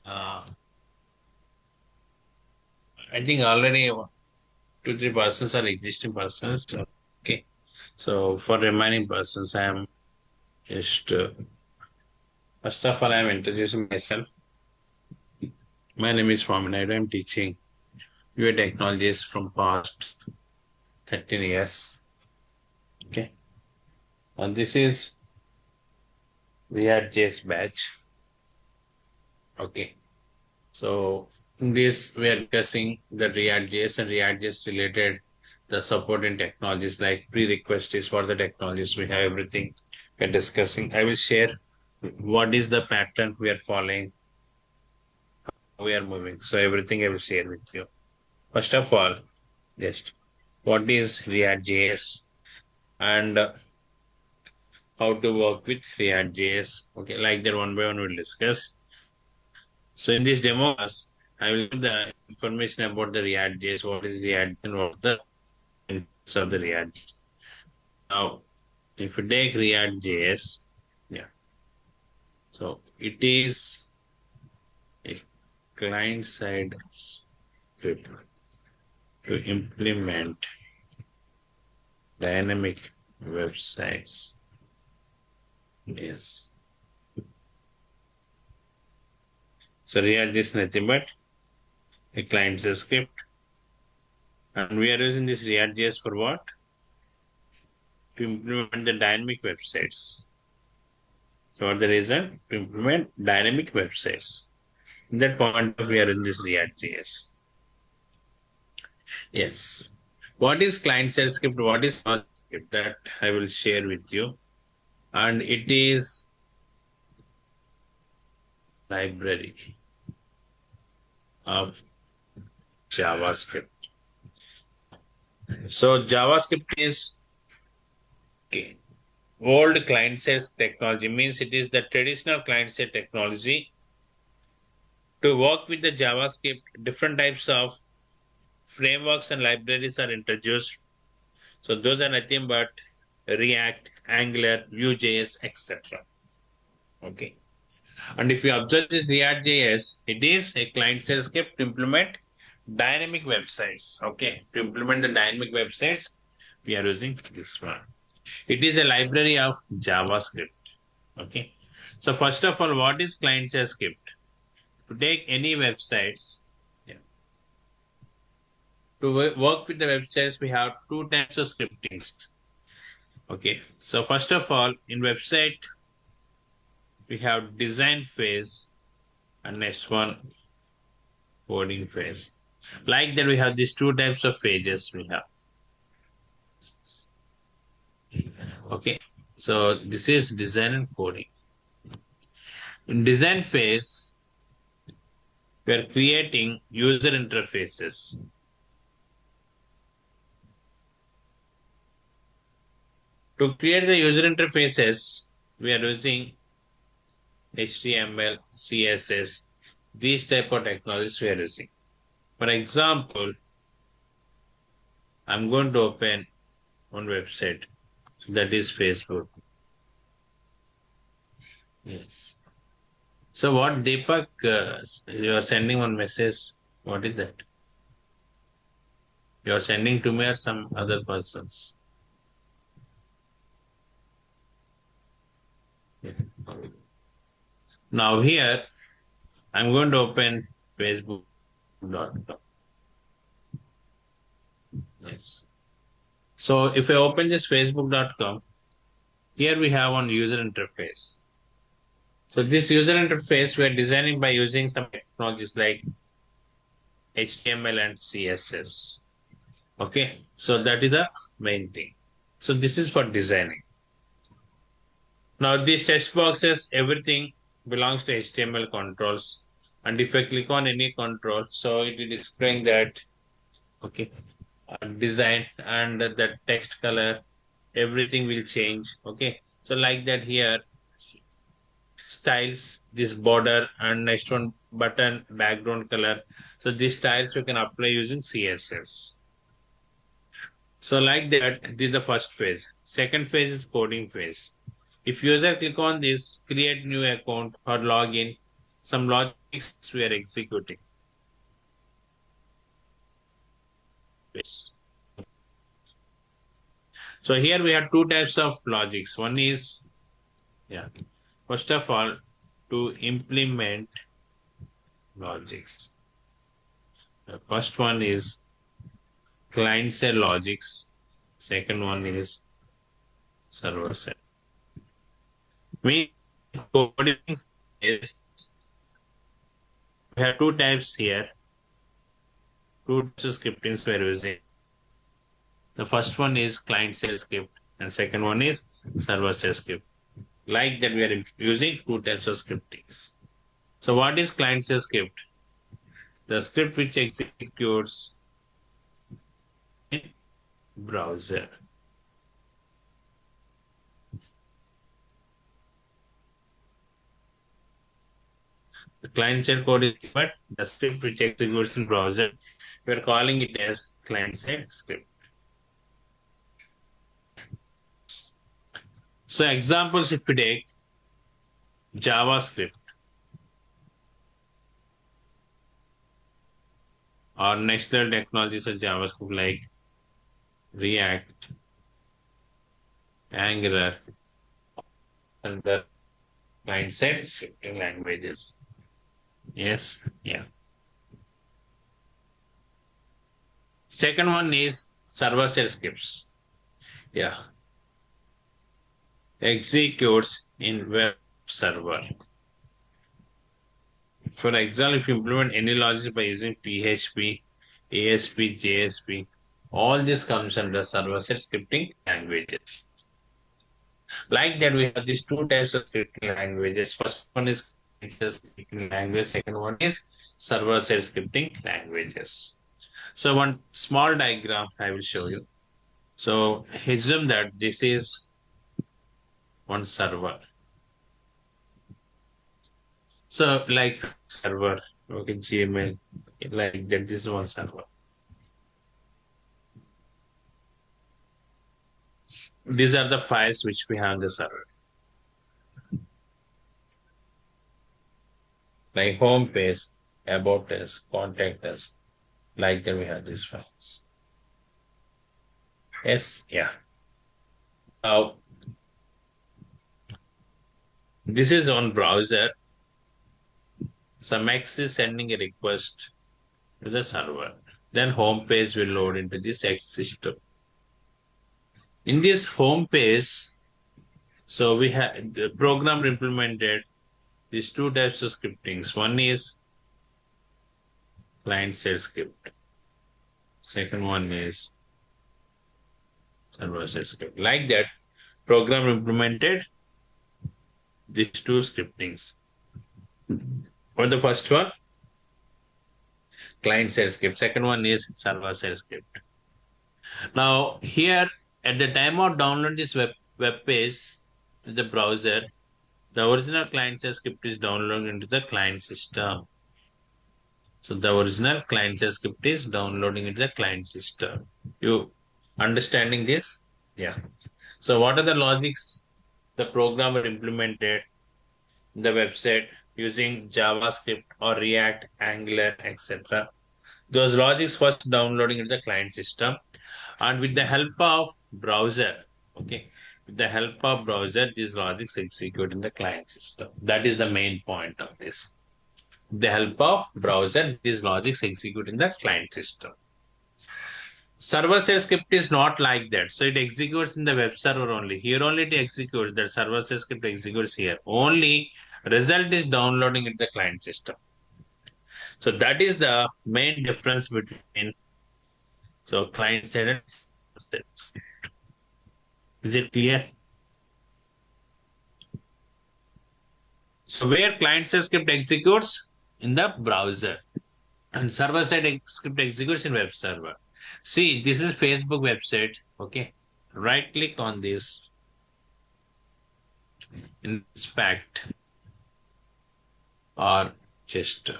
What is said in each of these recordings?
Uh, I think already 2, 3 persons are existing persons. Okay. So for remaining persons, I am just first of all, I am introducing myself. My name is Swami Naidu. I am teaching UI technologies from past 13 years. Okay. And this is React.js batch. Okay. So in this we are discussing the React.js and React.js related the supporting technologies like pre-request is for the technologies. We have everything we're discussing. I will share what is the pattern we are following, we are moving. So everything I will share with you. First of all, just what is React.js and how to work with React.js. Okay, like that one by one we'll discuss. So in this demo, I will give the information about the React.js, what is React and what the benefits of the React. Now, if you take React.js, yeah, so it is a client-side script to implement dynamic websites. Yes. So React is nothing but a client-side script, and we are using this React.js for what? To implement the dynamic websites. So what the reason? To implement dynamic websites. In that point of view, we are in this React.js. Yes. What is client-side script? What is not script? That I will share with you. And it is library of JavaScript. So JavaScript is okay. Old client-side technology means it is the traditional client-side technology. To work with the JavaScript, different types of frameworks and libraries are introduced. So those are nothing but React, Angular, Vue.js, etc. Okay. And if you observe this React.js, it is a client-side script to implement dynamic websites. Okay. To implement the dynamic websites, we are using this one. It is a library of JavaScript. Okay. So first of all, what is client-side script? To take any websites, yeah. To work with the websites, we have two types of scriptings. Okay. So first of all, in website, we have design phase and next one coding phase. Like that, we have these two types of phases we have. Okay. So this is design and coding. In design phase, we are creating user interfaces. To create the user interfaces, we are using HTML, CSS, these type of technologies we are using. For example, I'm going to open one website that is Facebook. Yes. So what Deepak, you are sending one message. What is that? You are sending to me or some other persons? Yeah. Now here, I'm going to open Facebook.com. Yes. So if I open this Facebook.com, here we have one user interface. So this user interface we are designing by using some technologies like HTML and CSS. Okay. So that is the main thing. So this is for designing. Now these text boxes, everything belongs to HTML controls. And if I click on any control, so it is displaying that, okay, design and the text color, everything will change. Okay. So like that here, styles, this border and next one button, background color. So these styles we can apply using CSS. So like that, this is the first phase. Second phase is coding phase. If user click on this, create new account or login, some logics we are executing. Yes. So here we have two types of logics. One is, yeah, first of all, to implement logics. The first one is client side logics. Second one is server side. We coding is we have two types here. Two types of scriptings we are using. The first one is client side script, and second one is server side script. Like that, we are using two types of scriptings. So, what is client side script? The script which executes in browser. The client side code is, but the script which executes in browser, we are calling it as client side script. So examples, if we take JavaScript or next level technologies of JavaScript like React, Angular, and the client side scripting languages. Yes, yeah. Second one is server side scripts. Yeah. Executes in web server. For example, if you implement any logic by using PHP, ASP, JSP, all this comes under server-side scripting languages. Like that, we have these two types of scripting languages. First one is scripting language. Second one is server-side scripting languages. So one small diagram I will show you. So assume that this is one server. So like server, okay, Gmail, like that, this is one server. These are the files which we have on the server. Like home page, about us, contact us. Like that we have these files. Yes, yeah. Now, this is on browser. Some X is sending a request to the server. Then home page will load into this X system. In this home page, so we have the program implemented these two types of scriptings. One is client side script. Second one is server side script. Like that, program implemented these two scriptings. For the first one, client side script. Second one is server side script. Now, here at the time of download this web page to the browser, the original client side script is downloaded into the client system. So the original client side script is downloading into the client system. You understanding this? Yeah. So what are the logics the programmer implemented in the website using JavaScript or React, Angular, etc. Those logics first downloading into the client system, and with the help of browser, okay, with the help of browser, these logics execute in the client system. That is the main point of this. With the help of browser, these logics execute in the client system. Server-side script is not like that. So it executes in the web server only. Here only it executes. That server-side script executes here. Only result is downloading in the client system. So that is the main difference between client side and server side. Is it clear? So where client side script executes in the browser and server side script executes in web server. See, this is Facebook website. Okay. Right click on this. Inspect or just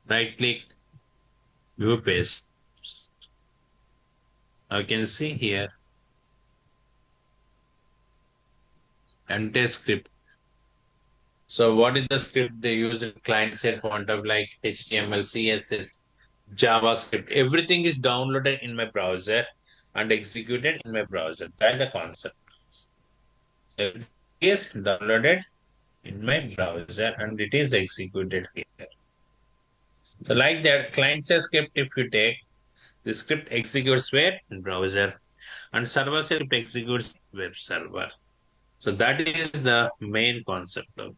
right click view page. Now you can see here enter script. So what is the script they use in client-side point like HTML, CSS, JavaScript? Everything is downloaded in my browser and executed in my browser. That's the concept. Everything is downloaded in my browser and it is executed here. So like that, client-side script, if you take, the script executes where? In browser. And server-side script executes web server. So that is the main concept of this.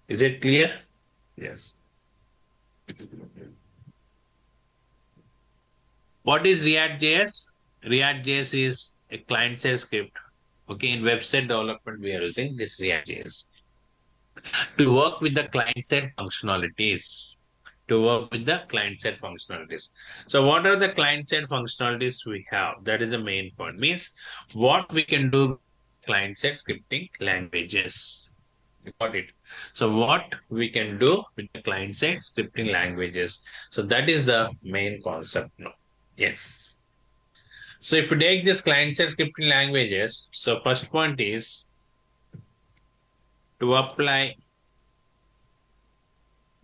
Is it clear? Yes. What is React.js? React.js is a client-side script. Okay, in website development, we are using this React.js to work with the client-side functionalities. To work with the client-side functionalities. So, what are the client-side functionalities we have? That is the main point. Means what we can do with client-side scripting languages. You got it. So, what we can do with the client-side scripting languages. So, that is the main concept now. Yes. So if you take this client-side scripting languages, so first point is to apply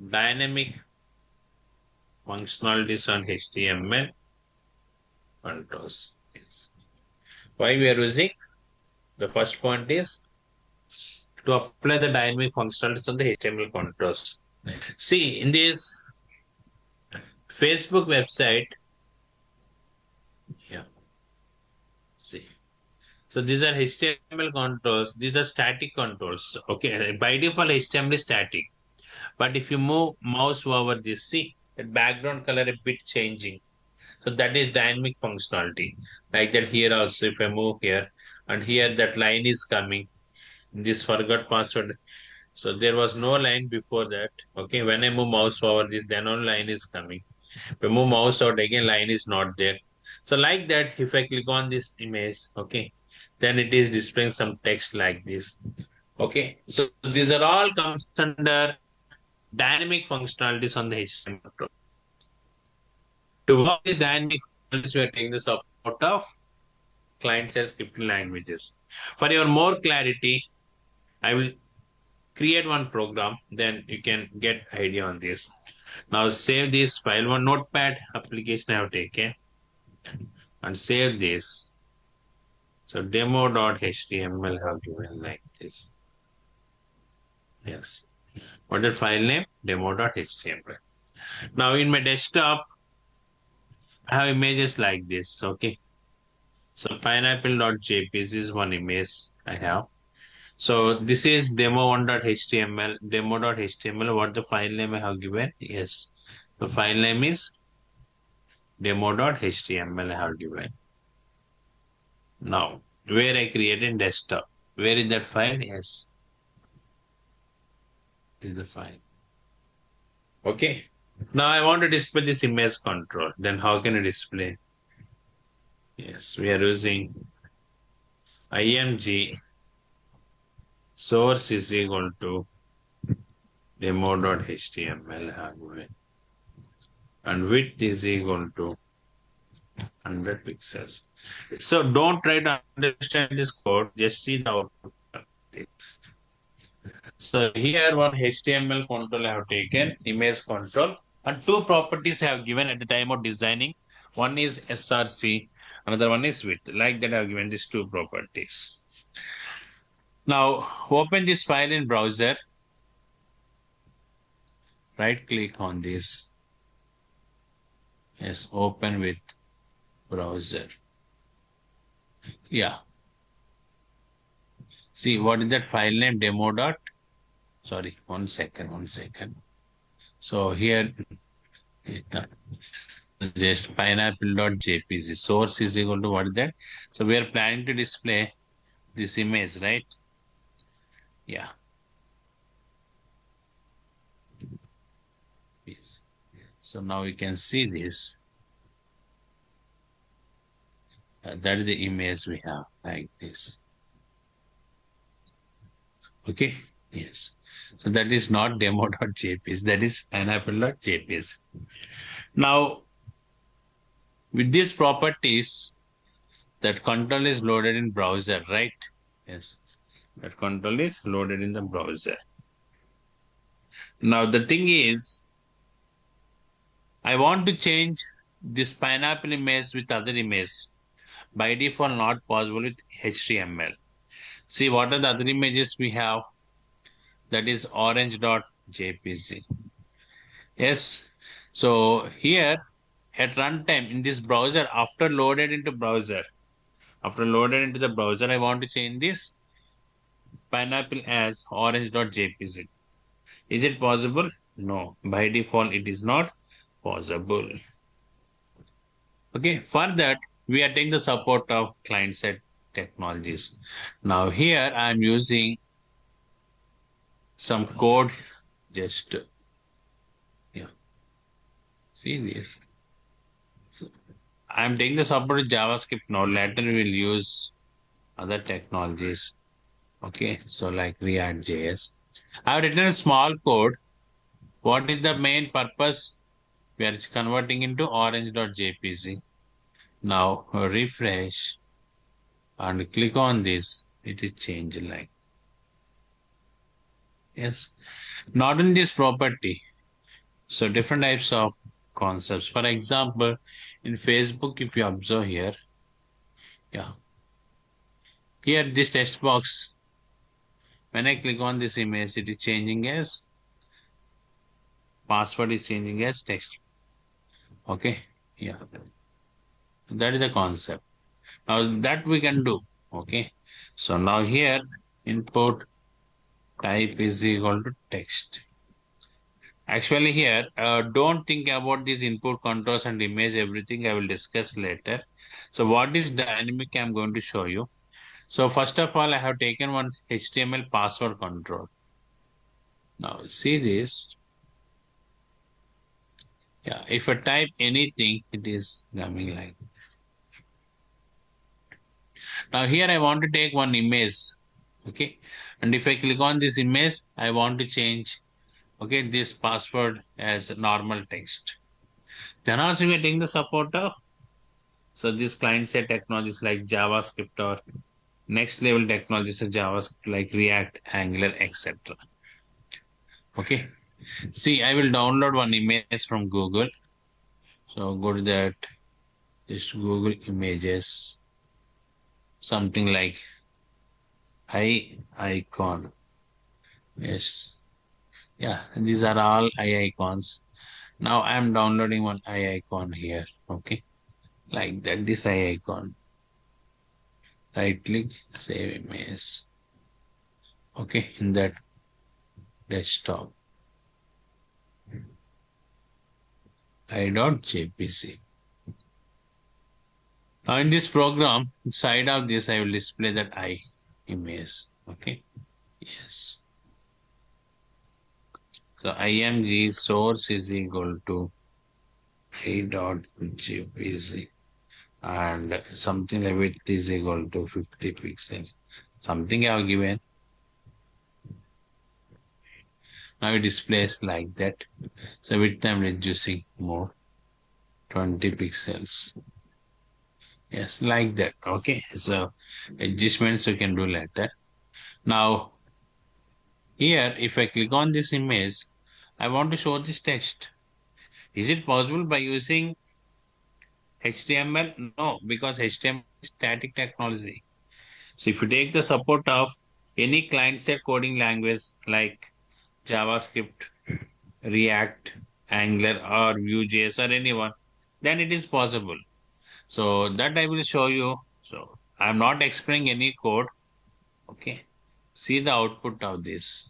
dynamic functionalities on HTML controls. Yes. Why we are using? The first point is to apply the dynamic functionalities on the HTML controls. See, in this Facebook website, yeah, see. So these are HTML controls. These are static controls. Okay, by default, HTML is static. But if you move mouse over this, see that background color a bit changing. So that is dynamic functionality. Like that here also, if I move here and here that line is coming, this forgot password. So there was no line before that. Okay, when I move mouse over this, then on line is coming. If I move mouse out again, line is not there. So like that, if I click on this image, okay, then it is displaying some text like this. Okay, so these are all comes under dynamic functionalities on the HTML. To work these dynamic functionalities, we are taking the support of client-side scripting languages. For your more clarity, I will create one program, then you can get idea on this. Now save this file, one notepad application I have taken and save this. So demo.html have given like this. Yes. What is the file name? Demo.html. Now in my desktop, I have images like this. Okay. So pineapple.jpg is one image I have. So this is demo1.html, demo.html. What the file name I have given? Yes. The file name is demo.html I have given. Now, where I created desktop. Where is that file? Yes. This is the file. Okay. Now I want to display this image control. Then how can I display? Yes, we are using img source is equal to demo.html and width is equal to 100 pixels. So don't try to understand this code, just see the output. So here one HTML control I have taken, image control, and two properties I have given at the time of designing. One is src, another one is width. Like that I have given these two properties. Now open this file in browser. Right click on this. Yes, open with browser. Yeah. See, what is that file name? Demo dot. Sorry, one second. So here, just pineapple.jpg. Source is equal to what is that? So we are planning to display this image, right? Yeah. Yes. So now you can see this. That is the image we have, like this. Okay. Yes. So that is not demo.jpg. That is pineapple.jpg. Now, with these properties, that control is loaded in browser, right? Yes. That control is loaded in the browser. Now the thing is, I want to change this pineapple image with other image. By default, not possible with HTML. See, what are the other images we have? That is orange.jpg. Yes. So here at runtime in this browser, after loaded into the browser, I want to change this pineapple as orange.jpg. Is it possible? No. By default, it is not possible. Okay. For that, we are taking the support of client-side technologies. Now here I am using some code. Just yeah. See this. So I'm taking the support of JavaScript now. Later we will use other technologies. Okay, so like React.js. I've written a small code. What is the main purpose? We are converting into orange.jpg. Now refresh and click on this. It is changed like yes. Not in this property. So different types of concepts. For example, in Facebook, if you observe here, yeah, here this text box. When I click on this image, it is changing as password is changing as text. Okay, yeah, that is the concept. Now that we can do. Okay, so now here input type is equal to text. Actually, here don't think about these input controls and image. Everything I will discuss later. So what is dynamic? I'm going to show you. So first of all, I have taken one HTML password control. Now see this. Yeah, if I type anything, it is coming like this. Now here I want to take one image. Okay. And if I click on this image, I want to change, okay, this password as normal text. Then also we are taking the support of, so this client-side technologies like JavaScript or next level technologies of JavaScript like React, Angular, etc. Okay. See, I will download one image from Google. So go to that, just Google Images, something like icon. Yes. Yeah, these are all icons. Now I'm downloading one icon here. Okay. Like that, this icon. Right click, save image. Okay, in that desktop. i.jpg. Now in this program, inside of this, I will display that image. Okay. Yes. So img source is equal to i.jpg and something like width is equal to 50 pixels. Something I have given. Now it displays like that. So width I'm reducing more, 20 pixels. Yes, like that. Okay. So adjustments you can do later. Now here, if I click on this image, I want to show this text. Is it possible by using HTML? No, because HTML is static technology. So if you take the support of any client-side coding language like JavaScript, React, Angular, or Vue.js or anyone, then it is possible. So that I will show you. So I'm not explaining any code. Okay. See the output of this.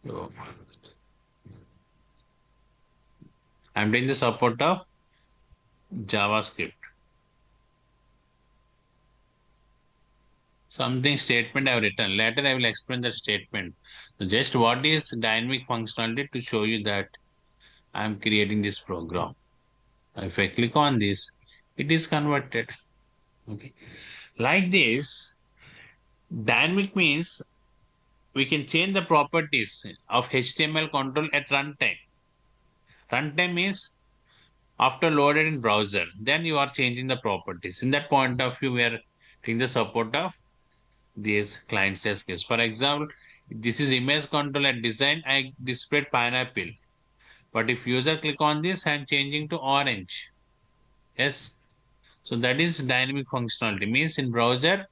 So I'm doing the support of JavaScript. Something statement I've written. Later I will explain the statement. So just what is dynamic functionality to show you that I'm creating this program. If I click on this, it is converted. Okay. Like this, dynamic means we can change the properties of HTML control at runtime. Runtime means after loaded in browser, then you are changing the properties. In that point of view, we are taking the support of these client test case. For example, this is image control at design. I displayed pineapple, but if user click on this, I'm changing to orange. Yes. So that is dynamic functionality. Means in browser,